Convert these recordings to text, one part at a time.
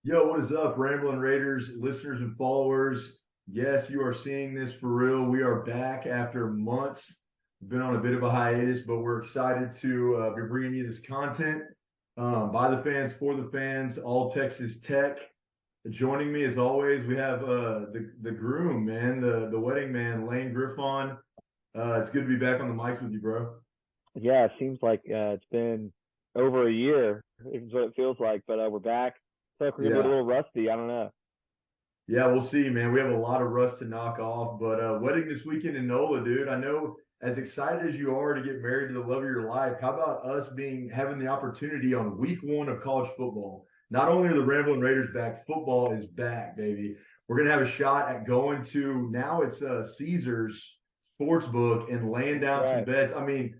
Yo, what is up, Ramblin' Raiders listeners and followers? Yes, you are seeing this for real. We are back after months. We've been on a bit of a hiatus, but we're excited to be bringing you this content by the fans, for the fans, all Texas Tech. Joining me as always, we have the groom, man, the wedding man, Lane Griffon. It's good to be back on the mics with you, bro. Yeah, it seems like it's been over a year, is what it feels like. But we're back. It's like we're gonna be a Yeah. little rusty. I don't know. Yeah, we'll see, man. We have a lot of rust to knock off, but wedding this weekend in NOLA, dude. I know as excited as you are to get married to the love of your life, how about us being having the opportunity on week one of college football? Not only are the Ramblin' Raiders back, football is back, baby. We're gonna have a shot at going to now it's Caesars Sportsbook and laying That's down some right. bets. I mean,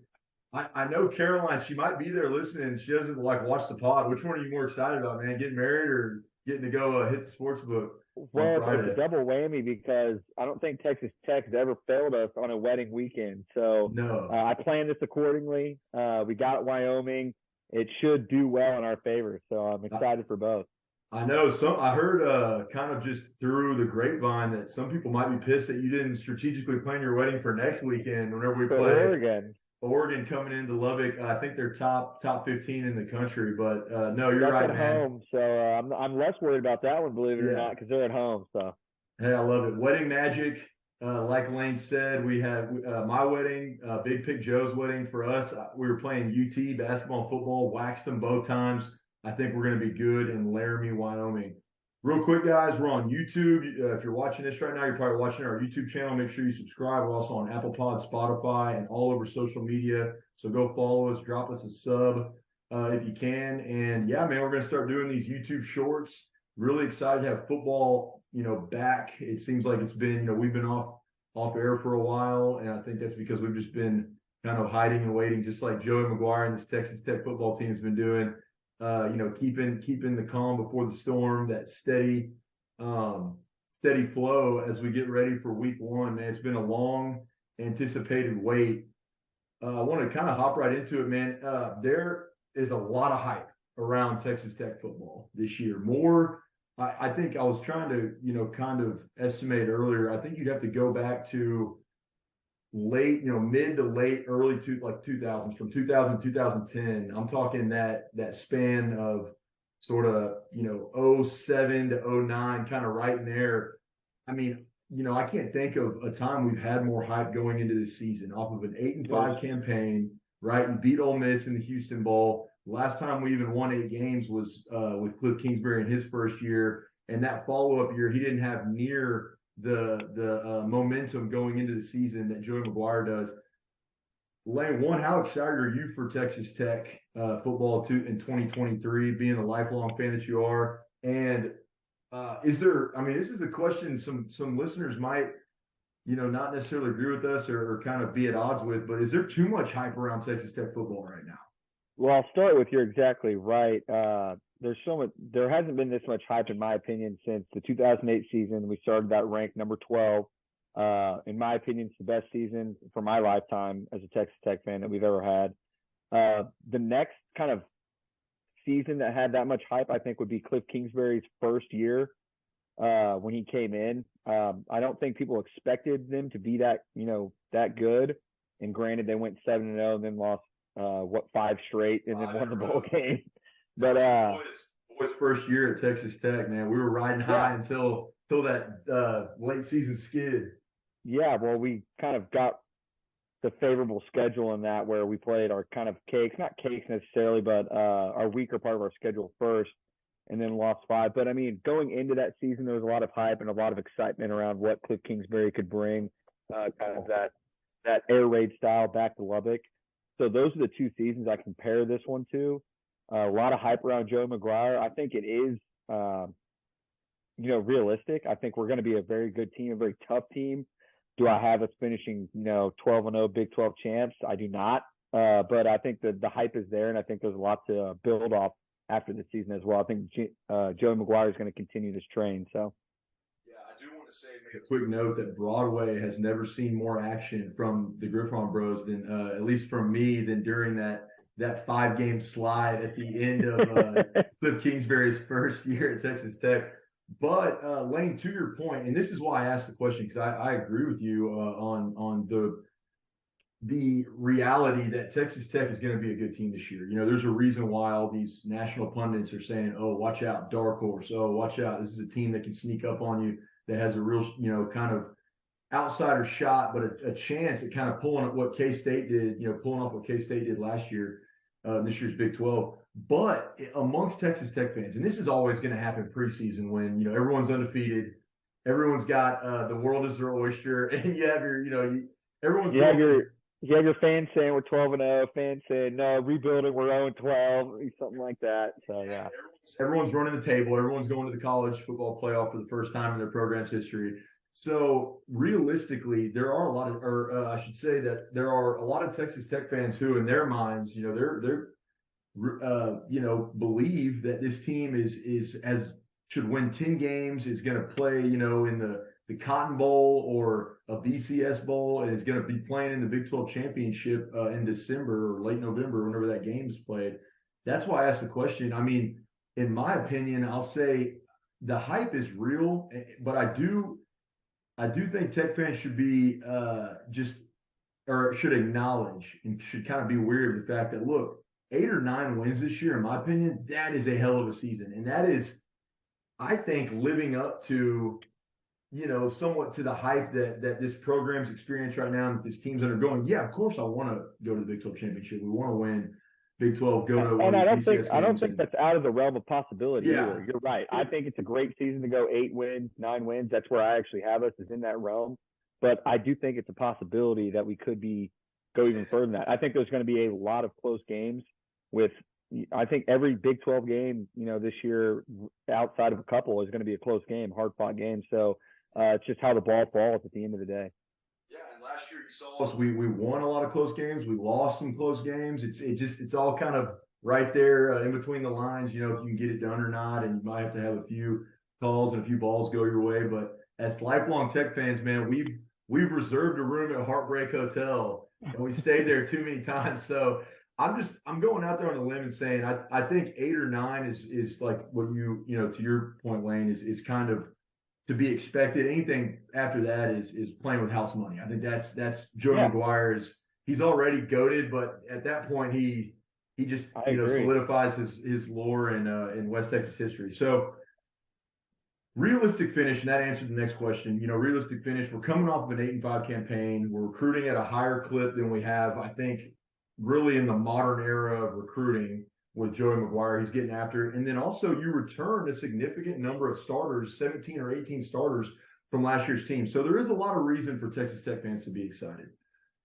I know Caroline, she might be there listening. She doesn't like watch the pod. Which one are you more excited about, man? Getting married or getting to go hit the sports book on Well, it's a Friday? double whammy because I don't think Texas Tech has ever failed us on a wedding weekend. So No, I planned this accordingly. We got Wyoming. It should do well in our favor. So I'm I, excited for both. I know some. I heard kind of just through the grapevine that some people might be pissed that you didn't strategically plan your wedding for next weekend. Whenever we For play Oregon, Oregon coming into Lubbock, I think they're top 15 in the country. But no, you're that's right, at man. home. So I'm less worried about that one, believe it or Yeah, not, because they're at home. So hey, I love it. Wedding magic. Like Lane said, we have my wedding, Big Pick Joe's wedding for us. We were playing UT basketball and football, waxed them both times. I think we're going to be good in Laramie, Wyoming. Real quick, guys, we're on YouTube. If you're watching this right now, you're probably watching our YouTube channel. Make sure you subscribe. We're also on Apple Pod, Spotify, and all over social media. So go follow us, drop us a sub if you can. And yeah, man, we're going to start doing these YouTube shorts. Really excited to have football, back. It seems like it's been, we've been off air for a while, and I think that's because we've just been kind of hiding and waiting, just like Joey McGuire and this Texas Tech football team has been doing. Keeping the calm before the storm, that steady flow as we get ready for week one. Man, it's been a long anticipated wait. I want to kind of hop right into it, man. There is a lot of hype around Texas Tech football this year. More, I think I was trying to, kind of estimate earlier. I think you'd have to go back to late, mid to late early like 2000s, from 2000 to 2010. I'm talking that span of sort of, '07 to '09, kind of right in there. I mean, I can't think of a time we've had more hype going into this season off of an 8-5 there's campaign, right? And beat Ole Miss in the Houston Bowl. Last time we even won 8 games was with Cliff Kingsbury in his first year, and that follow up year he didn't have near the momentum going into the season that Joey McGuire does. Lane, one, how excited are you for Texas Tech football in 2023, being the lifelong fan that you are? And is there? I mean, this is a question some listeners might, not necessarily agree with us or kind of be at odds with, but is there too much hype around Texas Tech football right now? Well, I'll start with you're exactly right. There's so much. There hasn't been this much hype, in my opinion, since the 2008 season. We started that ranked number 12. In my opinion, it's the best season for my lifetime as a Texas Tech fan that we've ever had. The next kind of season that had that much hype, I think, would be Cliff Kingsbury's first year when he came in. I don't think people expected them to be that good. And granted, they went 7-0 and then lost five straight and then Five won in the a bowl row. game. That But was some boys' first year at Texas Tech, man. We were riding yeah, high until that late season skid. yeah. Well, we kind of got the favorable schedule in that where we played our kind of cakes, not cakes necessarily, but our weaker part of our schedule first, and then lost five. But I mean, going into that season, there was a lot of hype and a lot of excitement around what Cliff Kingsbury could bring, kind of that air raid style back to Lubbock. So those are the two seasons I compare this one to. A lot of hype around Joe McGuire. I think it is, realistic. I think we're going to be a very good team, a very tough team. Do I have us finishing, 12-0 Big 12 champs? I do not. But I think the hype is there, and I think there's a lot to build off after the season as well. I think Joe McGuire is going to continue this train. So Yeah, I do want to say, make a quick note that Broadway has never seen more action from the Griffon Bros than, at least from me, than during that 5-game slide at the end of Cliff Kingsbury's first year at Texas Tech. But Lane, to your point, and this is why I asked the question, because I agree with you on the reality that Texas Tech is going to be a good team this year. You know, there's a reason why all these national pundits are saying, "Oh, watch out, dark horse. Oh, watch out. This is a team that can sneak up on you, that has a real, you know, kind of outsider shot, but a chance at kind of pulling up what K-State did, you know, pulling off what K-State did last year, this year's Big 12. But amongst Texas Tech fans, and this is always going to happen preseason when, you know, everyone's undefeated, everyone's got the world is their oyster, and you have your, you know, everyone's going. You have your fans saying we're 12-0, fans saying no, rebuilding, we're 0-12, something like that. So yeah, everyone's running the table. Everyone's going to the college football playoff for the first time in their program's history. So realistically, there are a lot of, or I should say that there are a lot of Texas Tech fans who, in their minds, you know, you know, believe that this team should win 10 games, is going to play, you know, in the Cotton Bowl or a BCS Bowl, and is going to be playing in the Big 12 championship in December or late November, whenever that game is played. That's why I asked the question. I mean, in my opinion, I'll say the hype is real, but I do think Tech fans should be should acknowledge and should kind of be weary of the fact that, look, 8 or 9 wins this year, in my opinion, that is a hell of a season. And that is, I think, living up to, you know, somewhat to the hype that this program's experience right now and that this team's undergoing. Yeah, of course I want to go to the Big 12 championship. We want to win Big 12, go to and I don't think that's out of the realm of possibility either. You're right. I think it's a great season to go 8 wins, 9 wins. That's where I actually have us, is in that realm. But I do think it's a possibility that we could go even further than that. I think there's going to be a lot of close games I think every Big 12 game, you know, this year, outside of a couple, is going to be a close game, hard fought game. So it's just how the ball falls at the end of the day. Yeah, and last year you saw us. We won a lot of close games. We lost some close games. It's all kind of right there in between the lines. You know, if you can get it done or not, and you might have to have a few calls and a few balls go your way. But as lifelong Tech fans, man, we've reserved a room at Heartbreak Hotel, and we stayed there too many times. So I'm going out there on a limb and saying I think 8 or 9 is like what you know, to your point, Lane, is kind of to be expected. Anything after that is playing with house money. I think that's Joe McGuire he's already goated, but at that point he just solidifies his lore in West Texas history. So realistic finish, and that answered the next question. You know, realistic finish. We're coming off of an 8-5 campaign. We're recruiting at a higher clip than we have, I think, really in the modern era of recruiting with Joey McGuire. He's getting after it. And then also you return a significant number of starters, 17 or 18 starters from last year's team. So there is a lot of reason for Texas Tech fans to be excited.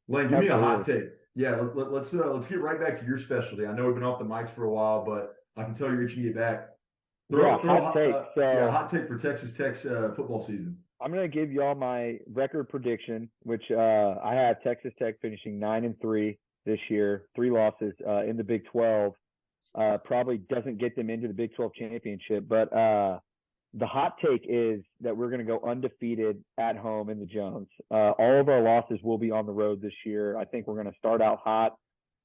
Lane, give me a hot take. Yeah, let's get right back to your specialty. I know we've been off the mics for a while, but I can tell you're itching to get back. Hot take for Texas Tech's football season. I'm going to give y'all my record prediction, which I have Texas Tech finishing 9-3 this year, 3 losses in the Big 12. Probably doesn't get them into the Big 12 championship, but the hot take is that we're going to go undefeated at home in the Jones. All of our losses will be on the road this year. I think we're going to start out hot.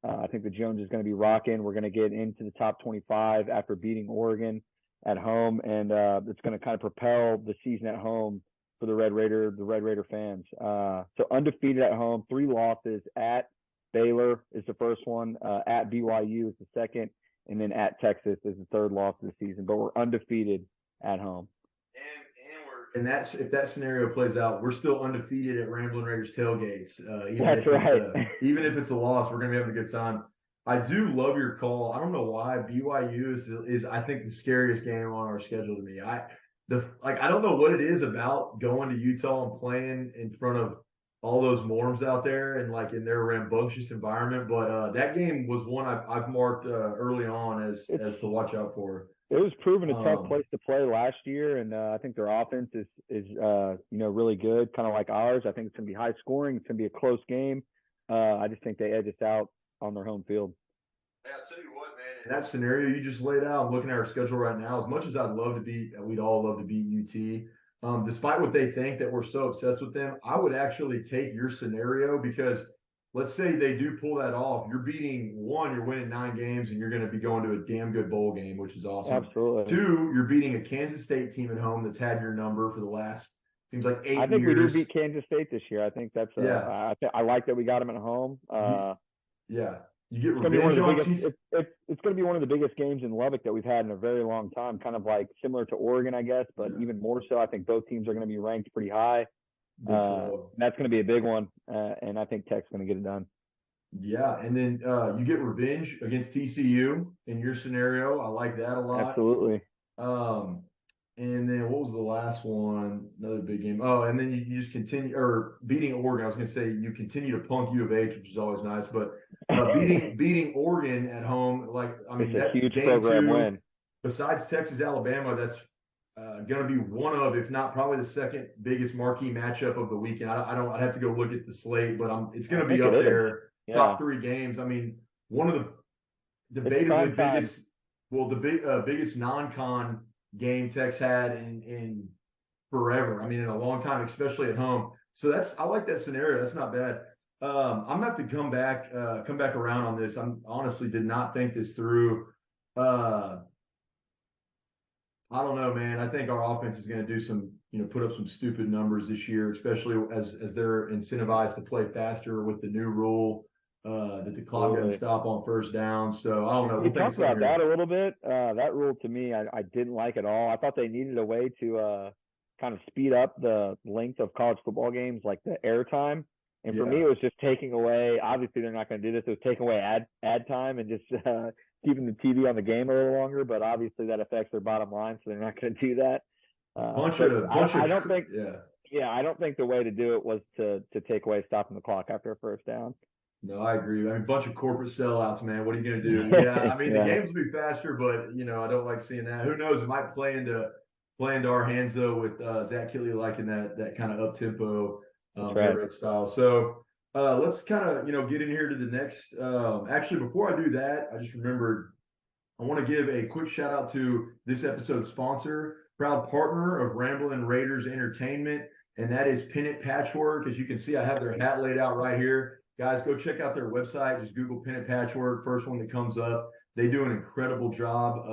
I think the Jones is going to be rocking. We're going to get into the top 25 after beating Oregon at home, and it's going to kind of propel the season at home for the Red Raider fans. So undefeated at home, 3 losses. At Baylor is the first one, at BYU is the second, and then at Texas is the third loss of the season. But we're undefeated at home. And that's, if that scenario plays out, we're still undefeated at Ramblin' Raiders tailgates. Even if it's a loss, we're going to be having a good time. I do love your call. I don't know why BYU is I think the scariest game on our schedule to me. I don't know what it is about going to Utah and playing in front of all those Morms out there and like in their rambunctious environment. But that game was one I've marked early on as to watch out for. It was proven a tough place to play last year, and I think their offense is really good, kind of like ours. I think it's going to be high scoring. It's going to be a close game. I just think they edge us out on their home field. Yeah, I'll tell you what, man. In that scenario you just laid out, I'm looking at our schedule right now. As much as we'd all love to beat UT. Despite what they think that we're so obsessed with them, I would actually take your scenario because let's say they do pull that off. You're beating one, you're winning 9 games, and you're going to be going to a damn good bowl game, which is awesome. Absolutely. Two, you're beating a Kansas State team at home that's had your number for the last seems like 8 I think we do years. beat Kansas State this year. I think that's Yeah, I like that we got them at home. yeah. You get It's going to be one revenge of the on biggest. It's going to be one of the biggest games in Lubbock that we've had in a very long time. Kind of like similar to Oregon, I guess, but even more so. I think both teams are going to be ranked pretty high. That's going to be a big one, and I think Tech's going to get it done. Yeah, and then you get revenge against TCU in your scenario. I like that a lot. Absolutely. And then what was the last one? Another big game. Oh, and then you just continue or beating Oregon. I was going to say you continue to punk U of H, which is always nice, but beating Oregon at home, like I mean, It's a that huge game program two, win. besides Texas Alabama, that's going to be one of, if not probably the second biggest marquee matchup of the weekend. I'd have to go look at the slate, but it's going to be up there. Yeah. Top 3 games. I mean, one of the debatably biggest, biggest non-con game Tech's had in forever. I mean, in a long time, especially at home. So I like that scenario. That's not bad. I'm gonna have to come back around on this. I honestly did not think this through. I don't know, man. I think our offense is going to do some, put up some stupid numbers this year, especially as they're incentivized to play faster with the new rule that the clock doesn't stop on first down. So I don't know. We talked about that a little bit. That rule to me, I didn't like at all. I thought they needed a way to kind of speed up the length of college football games, like the airtime. And for me, it was just taking away. Obviously, they're not going to do this. It was taking away ad time and just keeping the TV on the game a little longer. But obviously, that affects their bottom line, so they're not going to do that. I don't think. Yeah, I don't think the way to do it was to take away stopping the clock after a first down. No, I agree. I mean, a bunch of corporate sellouts, man. What are you going to do? Yeah, I mean, the games will be faster, but I don't like seeing that. Who knows? It might play into our hands though, with Zach Kittley liking that kind of up tempo, style. So let's kind of get in here to the next. Actually, before I do that, I just remembered I want to give a quick shout out to this episode's sponsor, proud partner of Ramblin' Raiders Entertainment, and that is Pennant Patchwork. As you can see, I have their hat laid out right here. Guys, go check out their website. Just Google Pennant Patchwork, first one that comes up. They do an incredible job.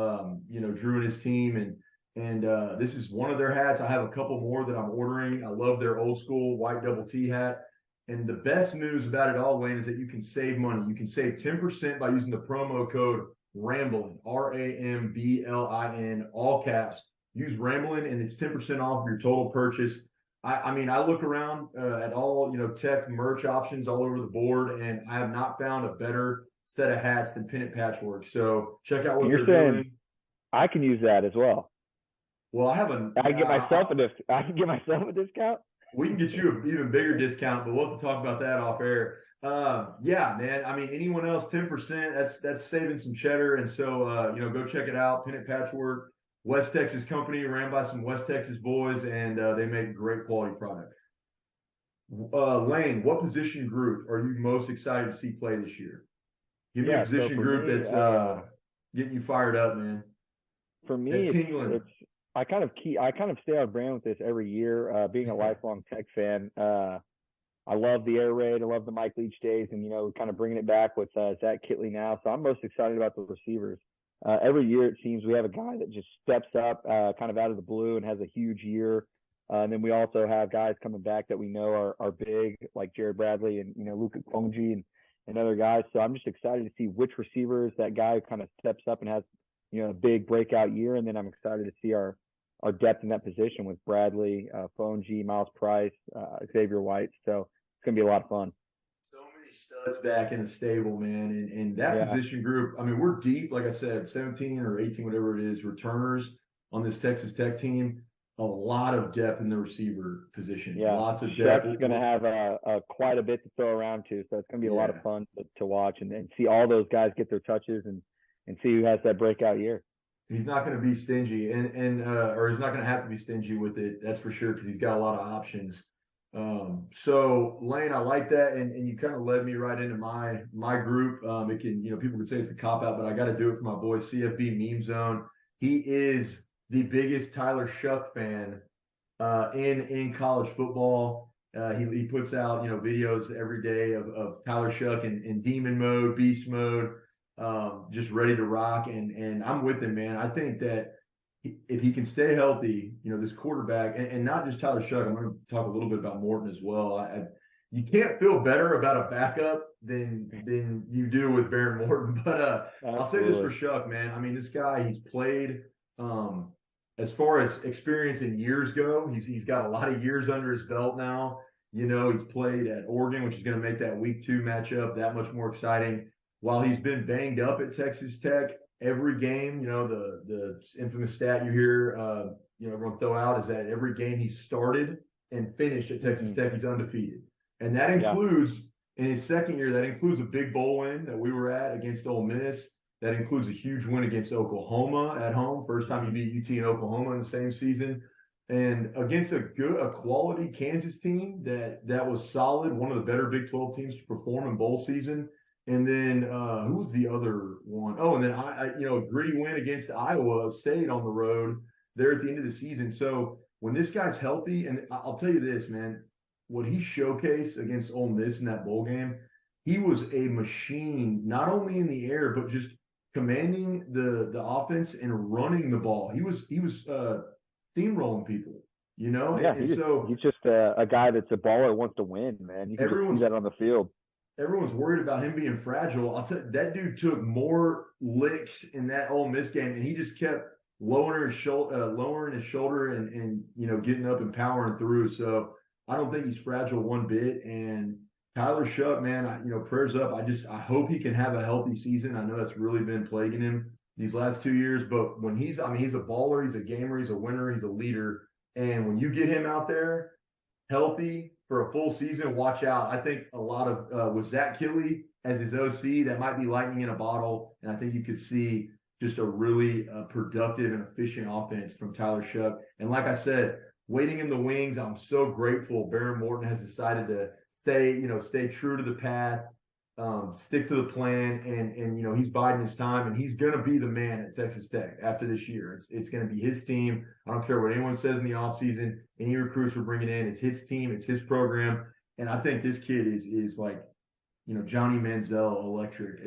Drew and his team, and this is one of their hats. I have a couple more that I'm ordering. I love their old school white double T hat. And the best news about it all, Wayne, is that you can save money. You can save 10% by using the promo code RAMBLIN, RAMBLIN, all caps. Use RAMBLIN, and it's 10% off your total purchase. I mean, I look around at all, Tech merch options all over the board, and I have not found a better set of hats than Pennant Patchwork. So check out what they're doing. I can use that as well. Well, I can get myself a discount. We can get you an even bigger discount, but we'll have to talk about that off air. Yeah, man. I mean, anyone else, 10%, that's saving some cheddar. And so, go check it out. Pennant Patchwork. West Texas company, ran by some West Texas boys, and they make great quality product. Lane, what position group are you most excited to see play this year? Give me a position group that's getting you fired up, man. For me, it's I kind of stay on brand with this every year. Being a lifelong Tech fan, I love the air raid. I love the Mike Leach days, and kind of bringing it back with Zach Kittley now. So I'm most excited about the receivers. Every year it seems we have a guy that just steps up kind of out of the blue and has a huge year. And then we also have guys coming back that we know are big, like Jared Bradley and, Luka Kongji and other guys. So I'm just excited to see which receivers that guy kind of steps up and has, a big breakout year. And then I'm excited to see our depth in that position with Bradley, Kongji, Miles Price, Xavier White. So it's going to be a lot of fun. Studs back in the stable, man, and that position group. I mean, we're deep, like I said, 17 or 18, whatever it is, returners on this Texas Tech team. A lot of depth in the receiver position. Yeah, lots of depth. Shep's going to have quite a bit to throw around too, so it's going to be a lot of fun to watch and see all those guys get their touches and see who has that breakout year. He's not going to be stingy, or he's not going to have to be stingy with it. That's for sure, because he's got a lot of options. So Lane, I like that, and you kind of led me right into my group. It can, people could say it's a cop out, but I got to do it for my boy CFB Meme Zone. He is the biggest Tyler Shough fan in college football. He puts out, videos every day of Tyler Shuck in demon mode, beast mode, just ready to rock. And I'm with him, man. I think that if he can stay healthy, this quarterback, and not just Tyler Shuck, I'm going to talk a little bit about Morton as well. You can't feel better about a backup than you do with Baron Morton. But I'll say this for Shuck, man. I mean, this guy, he's played as far as experience in years go. He's got a lot of years under his belt now. He's played at Oregon, which is going to make that week 2 matchup that much more exciting. While he's been banged up at Texas Tech, every game, the infamous stat you hear, everyone throw out is that every game he started and finished at Texas Tech, he's undefeated. And that includes, in his second year, that includes a big bowl win that we were at against Ole Miss. That includes a huge win against Oklahoma at home. First time you beat UT and Oklahoma in the same season. And against a quality Kansas team that was solid, one of the better Big 12 teams to perform in bowl season. And then who was the other one? Oh, and then a gritty win against Iowa State on the road there at the end of the season. So when this guy's healthy, and I'll tell you this, man, what he showcased against Ole Miss in that bowl game, he was a machine, not only in the air, but just commanding the offense and running the ball. He was steamrolling people, Yeah, he's just a guy that's a baller, wants to win, man. You can see that on the field. Everyone's worried about him being fragile. I'll tell you, that dude took more licks in that Ole Miss game, and he just kept lowering his shoulder and getting up and powering through. So I don't think he's fragile one bit. And Tyler Shuck, man, prayers up. I hope he can have a healthy season. I know that's really been plaguing him these last 2 years, but when he's a baller, he's a gamer, he's a winner, he's a leader. And when you get him out there healthy for a full season, watch out. I think a lot of with Zach Killy as his OC, that might be lightning in a bottle. And I think you could see just a really productive and efficient offense from Tyler Shuck. And like I said, waiting in the wings, I'm so grateful Baron Morton has decided to stay true to the path, stick to the plan, and he's biding his time, and he's going to be the man at Texas Tech after this year. It's going to be his team. I don't care what anyone says in the offseason. Any recruits we're bringing in, it's his team, it's his program, and I think this kid is like, Johnny Manziel electric.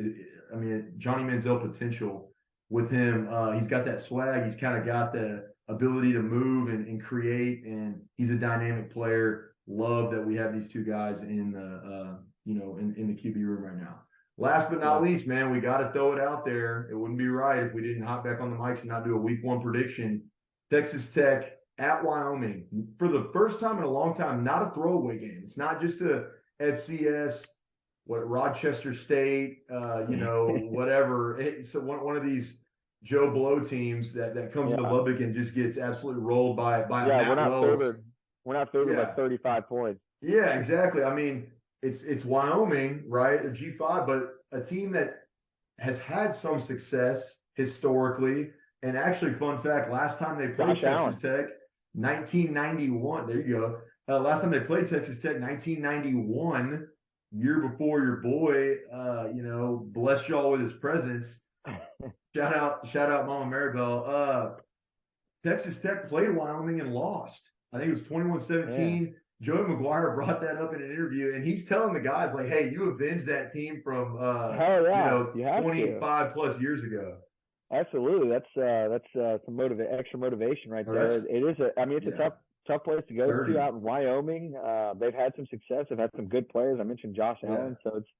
I mean, Johnny Manziel potential with him. He's got that swag. He's kind of got the ability to move and create, and he's a dynamic player. Love that we have these two guys in the in the QB room right now. Last but not least, man, we got to throw it out there. It wouldn't be right if we didn't hop back on the mics and not do a week 1 prediction. Texas Tech at Wyoming for the first time in a long time. Not a throwaway game. It's not just a FCS, Rochester State, whatever. It's one of these Joe Blow teams that comes to Lubbock and just gets absolutely rolled by Matt Wells. We're not favored by 35 points. Yeah, exactly. I mean, it's Wyoming, right? A G5, but a team that has had some success historically. And actually, fun fact, last time they played Texas Tech, 1991. There you go. Last time they played Texas Tech, 1991, year before your boy, blessed y'all with his presence. Shout out Mama Maribel. Texas Tech played Wyoming and lost. I think it was 21-17. Yeah. Joey McGuire brought that up in an interview, and he's telling the guys, like, hey, you avenged that team from 25 plus years ago. Absolutely. That's some extra motivation right there. It's a tough place to go to out in Wyoming. They've had some success. They've had some good players. I mentioned Josh Allen. So it's,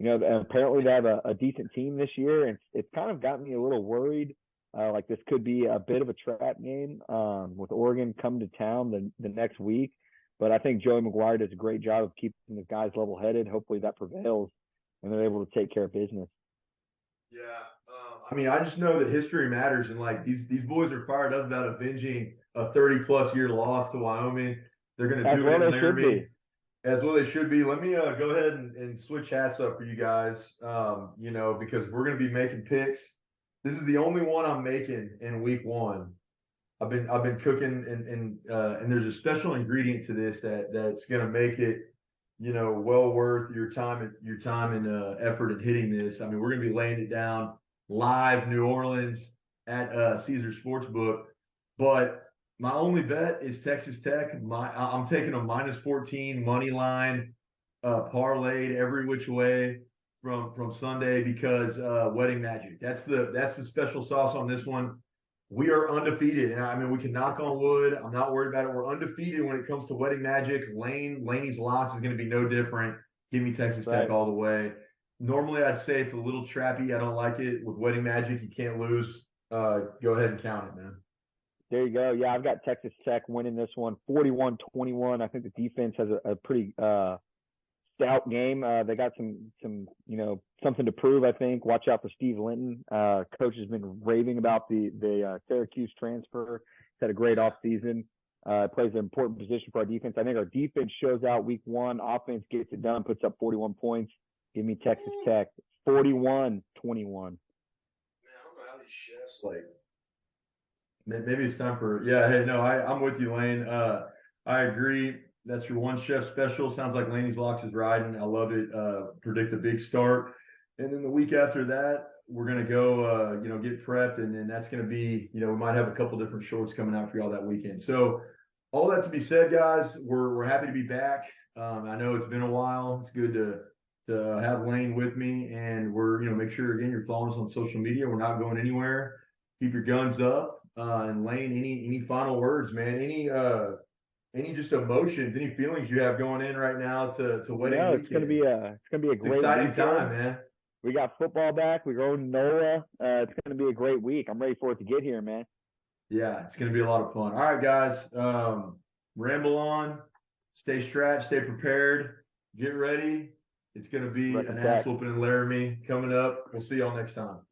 apparently they have a decent team this year, and it's kind of got me a little worried. Like this could be a bit of a trap game with Oregon coming to town the next week. But I think Joey McGuire does a great job of keeping the guys level-headed. Hopefully that prevails, and they're able to take care of business. Yeah. I just know that history matters, and like these boys are fired up about avenging a 30-plus year loss to Wyoming. They're going to do it in Laramie. As well they should be. Let me go ahead and switch hats up for you guys, because we're going to be making picks. This is the only one I'm making in week 1. I've been cooking and there's a special ingredient to this that's going to make it, well worth your time and effort in hitting this. I mean, we're going to be laying it down live New Orleans at Caesars Sportsbook. But My only bet is Texas Tech. I'm taking a -14 money line, parlayed every which way from Sunday because Wedding Magic. That's the special sauce on this one. We are undefeated, and I mean we can knock on wood. I'm not worried about it. We're undefeated when it comes to Wedding Magic. Laney's loss is going to be no different. Give me Texas Tech Right. all the way. Normally, I'd say it's a little trappy. I don't like it with Wedding Magic. You can't lose. Go ahead and count it, man. There you go. Yeah, I've got Texas Tech winning this one 41-21. I think the defense has a pretty stout game. They got some something to prove. I think. Watch out for Steve Linton. Coach has been raving about the Syracuse transfer. He's had a great offseason. Plays an important position for our defense. I think our defense shows out week one. Offense gets it done, puts up 41 points. Give me Texas Tech 41-21. Man, I don't know how these chefs like. Maybe it's time for Hey, no, I'm with you, Lane. I agree. That's your one chef special. Sounds like Laney's Locks is riding. I love it. Predict a big start, and then the week after that, we're gonna go. Get prepped, and then that's gonna be. We might have a couple different shorts coming out for y'all that weekend. So, all that to be said, guys, we're happy to be back. I know it's been a while. It's good to have Lane with me, and we're make sure again you're following us on social media. We're not going anywhere. Keep your guns up. And Lane, any final words, man? Any just emotions, any feelings you have going in right now to wedding No, weekend? It's gonna be a great Exciting weekend. time, man. We got football back. We go to NOLA. It's gonna be a great week. I'm ready for it to get here, man. Yeah, it's gonna be a lot of fun. All right, guys. Ramble on. Stay strapped. Stay prepared. Get ready. It's gonna be an ass whooping in Laramie coming up. We'll see y'all next time.